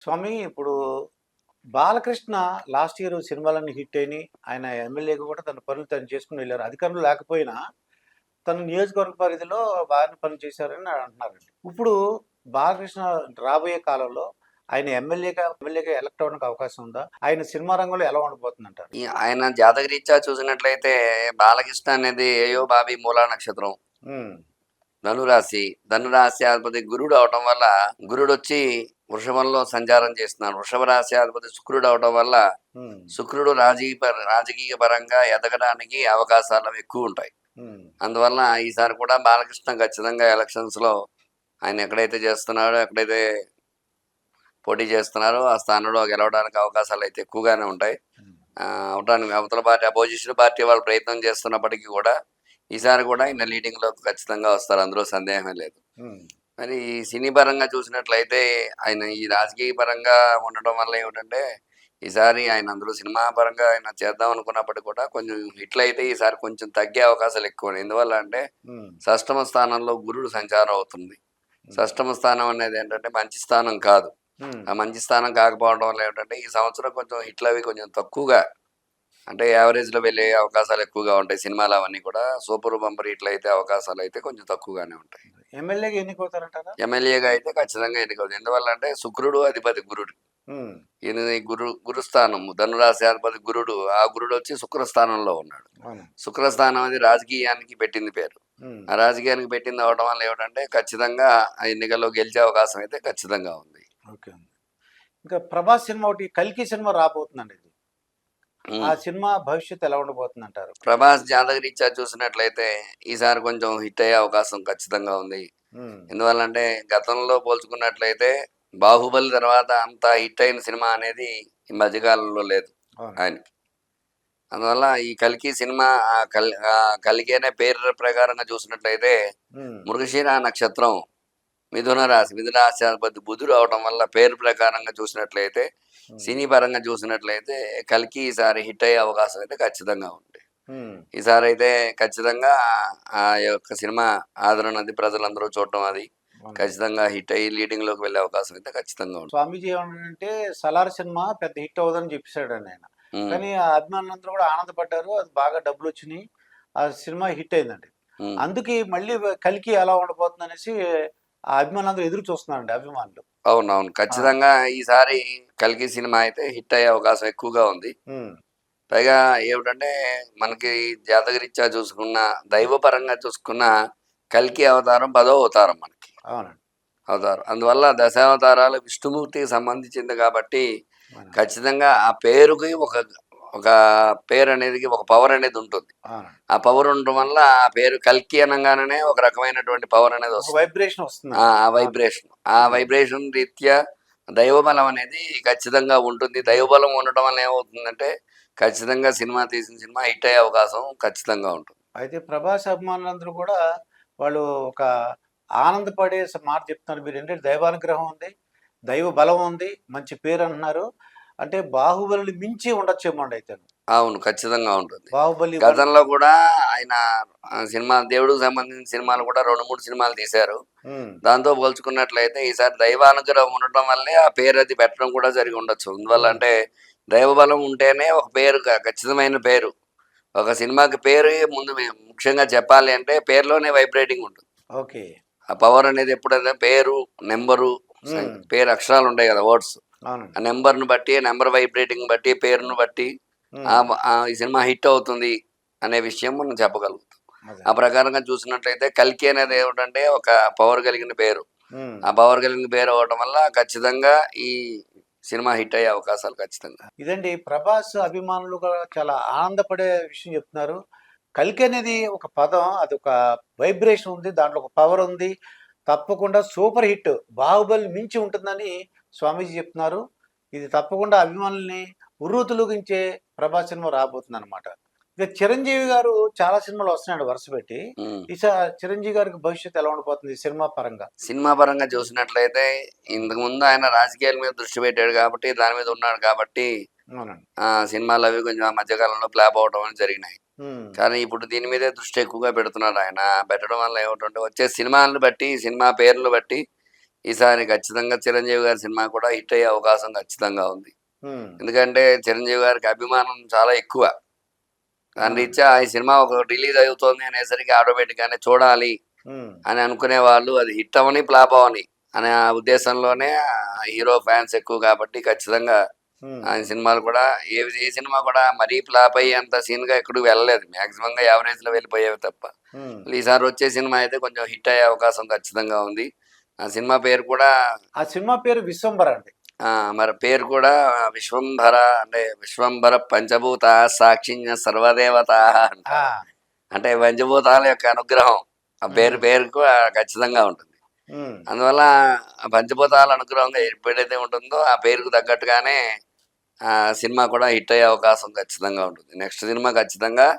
స్వామి ఇప్పుడు Balakrishna last year సినిమాలన్నీ hit అయినాయి. ఆయన ఎమ్మెల్యేగా కూడా తన పనులు తను చేసుకుని వెళ్ళారు. అధికారంలో లేకపోయినా తన నియోజకవర్గ పరిధిలో బాగానే పనులు చేశారని అంటున్నారండి. ఇప్పుడు బాలకృష్ణ రాబోయే కాలంలో ఆయన ఎమ్మెల్యేగా ఎలక్ట్ అవ్వడానికి అవకాశం ఉందా? ఆయన సినిమా రంగంలో ఎలా ఉండబోతుందంటారు? ఆయన జాతకరీత్యా చూసినట్లయితే బాలకృష్ణ అనేది ఏయో బాబి మూలా నక్షత్రం, ఉమ్, ధనురాశి. ధనురాశి అధిపతి గురుడు అవటం వల్ల గురుడు వచ్చి వృషభంలో సంచారం చేస్తున్నాడు. వృషభ రాశి అధిపతి శుక్రుడు అవటం వల్ల ఉమ్, శుక్రుడు రాజకీయ పరంగా ఎదగడానికి అవకాశాలు ఎక్కువ ఉంటాయి. ఉమ్, అందువల్ల ఈసారి కూడా బాలకృష్ణ ఖచ్చితంగా ఎలక్షన్స్ లో ఆయన ఎక్కడైతే చేస్తున్నాడో, ఎక్కడైతే పోటీ చేస్తున్నారో ఆ స్థానంలో గెలవడానికి అవకాశాలు అయితే ఎక్కువగానే ఉంటాయి. ఉమ్, అవడానికి అవతల పార్టీ అపోజిషన్ పార్టీ వాళ్ళు ప్రయత్నం చేస్తున్నప్పటికీ కూడా ఈసారి కూడా ఆయన లీడింగ్ లో ఖచ్చితంగా వస్తారు, అందులో సందేహమే లేదు. ఉమ్, మరి ఈ సినీ పరంగా చూసినట్లయితే ఆయన ఈ రాజకీయ పరంగా ఉండటం వల్ల ఏమిటంటే ఈసారి ఆయన అందులో సినిమా పరంగా ఆయన చేద్దాం అనుకున్నప్పటికీ కూడా కొంచెం హిట్లు అయితే ఈసారి కొంచెం తగ్గే అవకాశాలు ఎక్కువ. ఎందువల్ల అంటే ఉమ్, షష్టమ స్థానంలో గురుడు సంచారం అవుతుంది. ఉమ్, షష్టమ స్థానం అనేది ఏంటంటే మంచి స్థానం కాదు. ఉమ్, ఆ మంచి స్థానం కాకపోవడం వల్ల ఏమిటంటే ఈ సంవత్సరం కొంచెం హిట్లు అవి కొంచెం తక్కువగా, అంటే యావరేజ్ లో వెళ్ళే అవకాశాలు ఎక్కువగా ఉంటాయి. సినిమాలు అవన్నీ కూడా సూపర్ బంపర్ హిట్లు అయితే అవకాశాలు అయితే కొంచెం తక్కువగానే ఉంటాయి. ఎమ్మెల్యేగా ఎన్నికవుతారంటారా? ఎమ్మెల్యేగా అయితే ఖచ్చితంగా ఎన్నికవుతుంది. ఎందువల్ల అంటే శుక్రుడు అధిపతి గురుడు, ఉమ్, ఈయన గురుస్థానము ధనురాశి అధిపతి గురుడు, ఆ గురుడు వచ్చి శుక్రస్థానంలో ఉన్నాడు. అవును. శుక్రస్థానం అనేది రాజకీయానికి పెట్టింది పేరు. ఉమ్, ఆ రాజకీయానికి పెట్టింది అవడం వల్ల ఏమిటంటే ఖచ్చితంగా ఆ ఎన్నికల్లో గెలిచే అవకాశం అయితే ఖచ్చితంగా ఉంది. ఓకే. ఇంకా ప్రభాస్ సినిమా ఒకటి కల్కి సినిమా రాబోతుందండి. ఇది ఆ సినిమా భవిష్యత్తు ఎలా ఉండబోతుంది అంటారు? ప్రభాస్ జాతకరీత్యా చూసినట్లయితే ఈసారి కొంచెం హిట్ అయ్యే అవకాశం ఖచ్చితంగా ఉంది. ఎందువల్లంటే గతంలో పోల్చుకున్నట్లయితే బాహుబలి తర్వాత అంత హిట్ అయిన సినిమా అనేది ఈ మధ్యకాలంలో లేదు ఆయనకి. అందువల్ల ఈ కల్కి సినిమా కల్కి అనే పేరు ప్రకారంగా చూసినట్లయితే మృగశిర నక్షత్రం, మిథున రాశి అధిపతి బుధుడు అవడం వల్ల పేరు ప్రకారంగా చూసినట్లయితే సినీ పరంగా చూసినట్లయితే కల్కి ఈసారి హిట్ అయ్యే అవకాశం అయితే ఖచ్చితంగా ఉంది. ఈసారి అయితే ఖచ్చితంగా ఆ యొక్క సినిమా ఆదరణ అది ప్రజలందరూ చూడటం అది ఖచ్చితంగా హిట్ అయ్యి లీడింగ్ లోకి వెళ్ళే అవకాశం అయితే ఖచ్చితంగా ఉంది. స్వామీజీ ఏమంటే సలార్ సినిమా పెద్ద హిట్ అవుదని చెప్పేశాడు ఆయన. కానీ ఆ అభిమానులందరూ కూడా ఆనందపడ్డారు, అది బాగా డబ్బులు వచ్చినాయి, ఆ సినిమా హిట్ అయిందండి. అందుకే మళ్ళీ కలికి ఎలా ఉండబోతుంది అనేసి ఆ అభిమానులందరూ ఎదురు చూస్తున్నారండి అభిమానులు. అవునవును, ఖచ్చితంగా ఈసారి కల్కి సినిమా అయితే హిట్ అయ్యే అవకాశం ఎక్కువగా ఉంది. పైగా ఏమిటంటే మనకి జాతకరీత్యా చూసుకున్న, దైవ పరంగా చూసుకున్న కల్కి అవతారం 10వ అవతారం మనకి. అవతారం అందువల్ల దశావతారాలు విష్ణుమూర్తికి సంబంధించింది కాబట్టి ఖచ్చితంగా ఆ పేరుకి ఒక ఒక పేరు అనేది, ఒక పవర్ అనేది ఉంటుంది. ఆ పవర్ ఉండడం వల్ల ఆ పేరు కల్కి అనగానే ఒక రకమైనటువంటి పవర్ అనేది వస్తుంది, వైబ్రేషన్ వస్తుంది. ఆ వైబ్రేషన్ రీత్యా దైవబలం అనేది ఖచ్చితంగా ఉంటుంది. దైవబలం ఉండటం వల్ల ఏమవుతుందంటే ఖచ్చితంగా సినిమా తీసిన సినిమా హిట్ అయ్యే అవకాశం ఖచ్చితంగా ఉంటుంది. అయితే ప్రభాస్ అభిమానులందరూ కూడా వాళ్ళు ఒక ఆనందపడే మాట చెప్తున్నారు. మీరు ఏంటంటే దైవానుగ్రహం ఉంది, దైవ బలం ఉంది, మంచి పేరు అంటున్నారు. అంటే బాహుబలిని మించి ఉండొచ్చేమో అండి అయితే. అవును, ఖచ్చితంగా ఉంటుంది. బాహుబలి గతంలో కూడా ఆయన సినిమా దేవుడికి సంబంధించిన సినిమాలు కూడా 2-3 సినిమాలు తీశారు. దాంతో పోల్చుకున్నట్లయితే ఈసారి దైవానుగ్రహం ఉండటం వల్లే ఆ పేరు అది పెట్టడం కూడా జరిగి ఉండొచ్చు. అందువల్ల అంటే దైవబలం ఉంటేనే ఒక పేరు, ఖచ్చితమైన పేరు. ఒక సినిమాకి పేరు ముందు ముఖ్యంగా చెప్పాలి అంటే పేరులోనే వైబ్రేటింగ్ ఉంటుంది. ఓకే. ఆ పవర్ అనేది ఎప్పుడైనా పేరు, నెంబరు, పేరు అక్షరాలు ఉంటాయి కదా, వర్డ్స్, ఆ నెంబర్ను బట్టి, నెంబర్ వైబ్రేటింగ్ బట్టి, పేరును బట్టి ఈ సినిమా హిట్ అవుతుంది అనే విషయం మనం చెప్పగలుగుతాం. ఆ ప్రకారంగా చూసినట్లయితే కల్కి అనేది ఏమిటంటే ఒక పవర్ కలిగిన పేరు. ఆ పవర్ కలిగిన పేరు అవడం వల్ల ఖచ్చితంగా ఈ సినిమా హిట్ అయ్యే అవకాశాలు ఖచ్చితంగా. ఇదండి ప్రభాస్ అభిమానులు కూడా చాలా ఆనందపడే విషయం చెప్తున్నారు. కల్కి అనేది ఒక పదం, అది ఒక వైబ్రేషన్ ఉంది, దాంట్లో ఒక పవర్ ఉంది, తప్పకుండా సూపర్ హిట్, బాహుబలి మించి ఉంటుందని స్వామీజీ చెప్తున్నారు. ఇది తప్పకుండా అభిమానుల్ని ఉర్రూతులూగించే ప్రభాస్ సినిమా రాబోతుంది అనమాట. ఇక చిరంజీవి గారు చాలా సినిమాలు వస్తున్నాడు వరుస పెట్టి. చిరంజీవి గారికి భవిష్యత్తు ఎలా ఉండిపోతుంది సినిమా పరంగా? సినిమా పరంగా చూసినట్లయితే ఇంతకు ముందు ఆయన రాజకీయాల మీద దృష్టి పెట్టాడు కాబట్టి, దాని మీద ఉన్నాడు కాబట్టి సినిమాలు అవి కొంచెం ఆ మధ్యకాలంలో ఫ్లాప్ అవడం అని జరిగినాయి. కానీ ఇప్పుడు దీని మీదే దృష్టి ఎక్కువగా పెడుతున్నాడు ఆయన. పెట్టడం వల్ల ఏమిటంటే వచ్చే సినిమాలను బట్టి, సినిమా పేర్లు బట్టి ఈసారి ఖచ్చితంగా చిరంజీవి గారి సినిమా కూడా హిట్ అయ్యే అవకాశం ఖచ్చితంగా ఉంది. ఎందుకంటే చిరంజీవి గారికి అభిమానం చాలా ఎక్కువ. దాని రీత్యా ఈ సినిమా ఒక రిలీజ్ అవుతోంది అనేసరికి ఆటోమేటిక్ గానే చూడాలి అని అనుకునే వాళ్ళు అది హిట్ అవని ఫ్లాప్ అవని అనే ఆ ఉద్దేశంలోనే హీరో ఫ్యాన్స్ ఎక్కువ కాబట్టి ఖచ్చితంగా ఆయన సినిమాలు కూడా ఏ సినిమా కూడా మరీ ఫ్లాప్ అయ్యేంత సీన్ గా ఎక్కడికి వెళ్ళలేదు. మాక్సిమం గా యావరేజ్ లో వెళ్ళిపోయేవి తప్ప. ఈసారి వచ్చే సినిమా అయితే కొంచెం హిట్ అయ్యే అవకాశం ఖచ్చితంగా ఉంది. ఆ సినిమా పేరు కూడా ఆ సినిమా పేరు విశ్వంబర అండి. మరి పేరు కూడా విశ్వంభర, అంటే విశ్వంభర పంచభూత సాక్షిజ్ఞ సర్వదేవత అంట. ఆ, అంటే పంచభూతాల యొక్క అనుగ్రహం ఆ పేరుకు ఖచ్చితంగా ఉంటుంది. అందువల్ల ఆ పంచభూతాల అనుగ్రహంగా ఎప్పుడైతే ఉంటుందో ఆ పేరుకు తగ్గట్టుగానే ఆ సినిమా కూడా హిట్ అయ్యే అవకాశం ఖచ్చితంగా ఉంటుంది. నెక్స్ట్ సినిమా ఖచ్చితంగా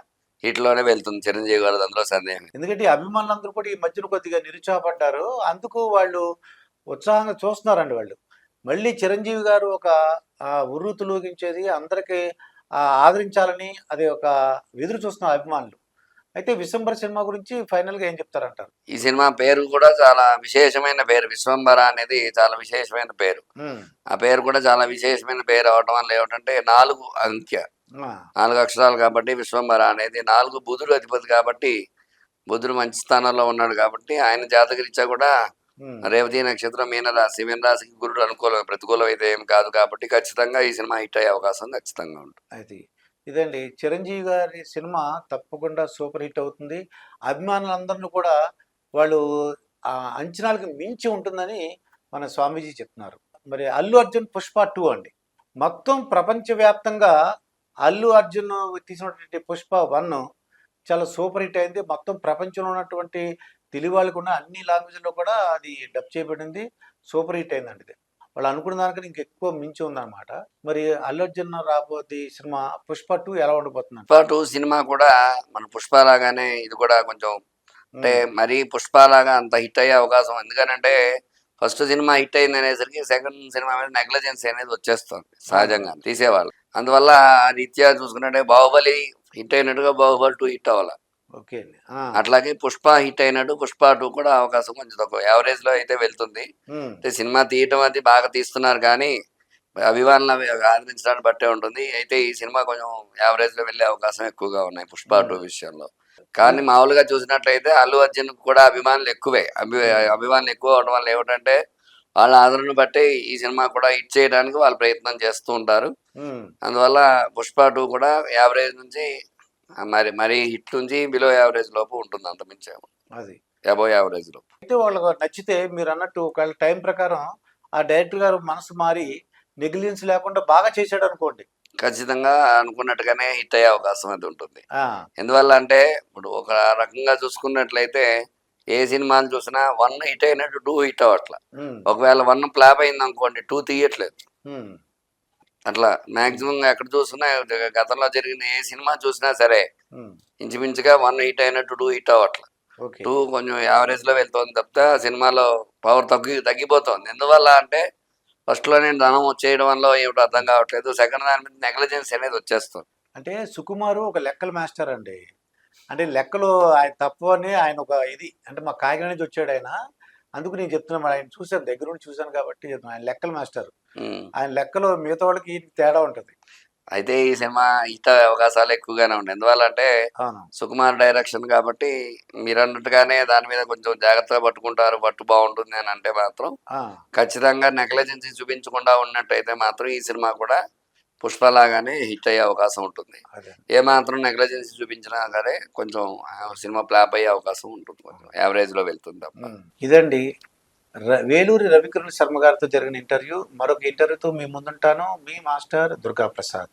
హిట్ లోనే వెళ్తుంది చిరంజీవి గారు, అందులో సందేహం లేదు. ఎందుకంటే ఈ అభిమానులందరూ కూడా ఈ మధ్యన కొద్దిగా నిరుత్సాహపడ్డారు. అందుకు వాళ్ళు ఉత్సాహంగా చూస్తున్నారండి వాళ్ళు. మళ్ళీ చిరంజీవి గారు ఒక ఉర్రు తొలగించేది అందరికీ ఆదరించాలని అది ఒక ఎదురు చూస్తున్న అభిమానులు. అయితే విశ్వంబర సినిమా గురించి ఫైనల్గా ఏం చెప్తారంటారు? ఈ సినిమా పేరు కూడా చాలా విశేషమైన పేరు. విశ్వంభర అనేది చాలా విశేషమైన పేరు. ఆ పేరు కూడా చాలా విశేషమైన పేరు అవటం వల్ల ఏమిటంటే 4 అంకె 4 అక్షరాలు కాబట్టి విశ్వంభర అనేది 4 బుధుడు అధిపతి కాబట్టి బుధుడు మంచి స్థానంలో ఉన్నాడు కాబట్టి ఆయన జాతకరీత్యా కూడా రేవతి నక్షత్రం మీనరాశి, మీనరాశికి గురుడు అనుకూలం ప్రతికూలం అయితే ఏం కాదు కాబట్టి ఖచ్చితంగా ఈ సినిమా హిట్ అయ్యే అవకాశం ఖచ్చితంగా ఉంటుంది. అది ఇదండి చిరంజీవి గారి సినిమా తప్పకుండా సూపర్ హిట్ అవుతుంది. అభిమానులందరినీ కూడా వాళ్ళు అంచనాలకు మించి ఉంటుందని మన స్వామీజీ చెప్తున్నారు. మరి అల్లు అర్జున్ పుష్ప 2 అండి. మొత్తం ప్రపంచవ్యాప్తంగా అల్లు అర్జున్ తీసినటువంటి పుష్ప 1 చాలా సూపర్ హిట్ అయింది. మొత్తం ప్రపంచంలో ఉన్నటువంటి తెలుగు వాళ్ళకు ఉన్న అన్ని లాంగ్వేజ్లో కూడా అది డబ్ చేయబడింది. సూపర్ హిట్ అయిందండి ఇది. వాళ్ళు అనుకున్న దానికన్నా ఇంకెక్కువ మించి ఉందన్నమాట. మరి అల్లు అర్జున్ రాబోతే సినిమా పుష్ప 2 ఎలా ఉండబోతుంది? పుష్ప 2 సినిమా కూడా మన పుష్ప లాగానే ఇది కూడా కొంచెం అంటే మరీ పుష్ప లాగా అంత హిట్ అయ్యే అవకాశం, ఎందుకనంటే ఫస్ట్ సినిమా హిట్ అయింది అనేసరికి సెకండ్ సినిమా మీద నెగ్లిజెన్స్ అనేది వచ్చేస్తుంది సహజంగా తీసేవాళ్ళు. అందువల్ల రీత్యా చూసుకున్నట్టే బాహుబలి హిట్ అయినట్టుగా బాహుబలి 2 హిట్ అవ్వాలి. ఓకే. అట్లాగే పుష్ప హిట్ అయినట్టు పుష్ప 2 కూడా అవకాశం కొంచెం తక్కువ యావరేజ్ లో అయితే వెళ్తుంది. అంటే సినిమా తీయటం అది బాగా తీస్తున్నారు కానీ అభిమానులు ఆదరించడాన్ని బట్టే ఉంటుంది. అయితే ఈ సినిమా కొంచెం యావరేజ్ లో వెళ్లే అవకాశం ఎక్కువగా ఉన్నాయి పుష్ప 2 విషయంలో. కానీ మామూలుగా చూసినట్లయితే అల్లు అర్జున్ కూడా అభిమానులు ఎక్కువే. అభిమానులు ఎక్కువ అవడం వల్ల ఏమిటంటే వాళ్ళ ఆదరణ బట్టే ఈ సినిమా కూడా హిట్ చేయడానికి వాళ్ళు ప్రయత్నం చేస్తూ ఉంటారు. అందువల్ల పుష్ప 2 కూడా యావరేజ్ నుంచి మరి హిట్ నుంచి బిలో యావరేజ్ లోపు ఉంటుంది, అంత మించి అది అబోవ్ యావరేజ్ లోపు. అయితే వాళ్ళకి నచ్చితే మీరు అన్నట్టు ఒకవేళ టైం ప్రకారం ఆ డైరెక్టర్ గారు మనసు మారి నెగ్లిజెన్స్ లేకుండా బాగా చేశాడు అనుకోండి, ఖచ్చితంగా అనుకున్నట్టుగానే హిట్ అయ్యే అవకాశం అది ఉంటుంది. ఎందువల్ల అంటే ఇప్పుడు ఒక రకంగా చూసుకున్నట్లయితే ఏ సినిమాలు చూసినా 1 హిట్ అయినట్టు 2 హిట్ అవ్వట్ల. ఒకవేళ 1 ఫ్లాప్ అయింది అనుకోండి 2 తీయట్లేదు. అట్లా మాక్సిమం ఎక్కడ చూసినా గతంలో జరిగిన ఏ సినిమా చూసినా సరే ఇంచుమించుగా 1 హిట్ అయినట్టు 2 హిట్ అవ్వట్ల. 2 కొంచెం యావరేజ్ లో వెళ్తోంది తప్పితే సినిమాలో పవర్ తగ్గిపోతుంది. ఎందువల్ల అంటే ఫస్ట్ లో నేను ధనం వచ్చేయడం వల్ల ఏమిటో అర్థం కావట్లేదు, సెకండ్ దాని మీద నెగ్లిజెన్స్ అనేది వచ్చేస్తుంది. అంటే సుకుమారు ఒక లెక్కల మాస్టర్ అండి. అంటే లెక్కలు ఆయన తప్పు అని ఆయన ఒక ఇది అంటే మా కాకినాడ నుంచి వచ్చాడు ఆయన. అందుకు నేను చెప్తున్నాను, ఆయన చూశాను, దగ్గర నుండి చూశాను కాబట్టి చెప్తున్నాను. ఆయన లెక్కల మాస్టర్. ఆయన లెక్కలో మిగతా వాళ్ళకి తేడా ఉంటుంది. అయితే ఈ సినిమా హిట్ అవకాశాలు ఎక్కువగానే ఉన్నాయి. ఎందువల్లంటే సుకుమార్ డైరెక్షన్ కాబట్టి మీరు అన్నట్టుగానే దాని మీద కొంచెం జాగ్రత్తగా పట్టుకుంటారు, పట్టు బాగుంటుంది అని అంటే మాత్రం ఖచ్చితంగా నెగ్లిజెన్సీ చూపించకుండా ఉన్నట్టయితే మాత్రం ఈ సినిమా కూడా పుష్పలాగానే హిట్ అయ్యే అవకాశం ఉంటుంది. ఏ మాత్రం నెగ్లిజెన్సీ చూపించినా సరే కొంచెం సినిమా ఫ్లాప్ అయ్యే అవకాశం ఉంటుంది, కొంచెం యావరేజ్ లో వెళ్తుంది తప్ప. ఇదండి వేలూరి రవికిరణ్ శర్మ గారితో జరిగిన ఇంటర్వ్యూ. మరొక ఇంటర్వ్యూతో మీ ముందుంటాను. మీ మాస్టర్ దుర్గా ప్రసాద్.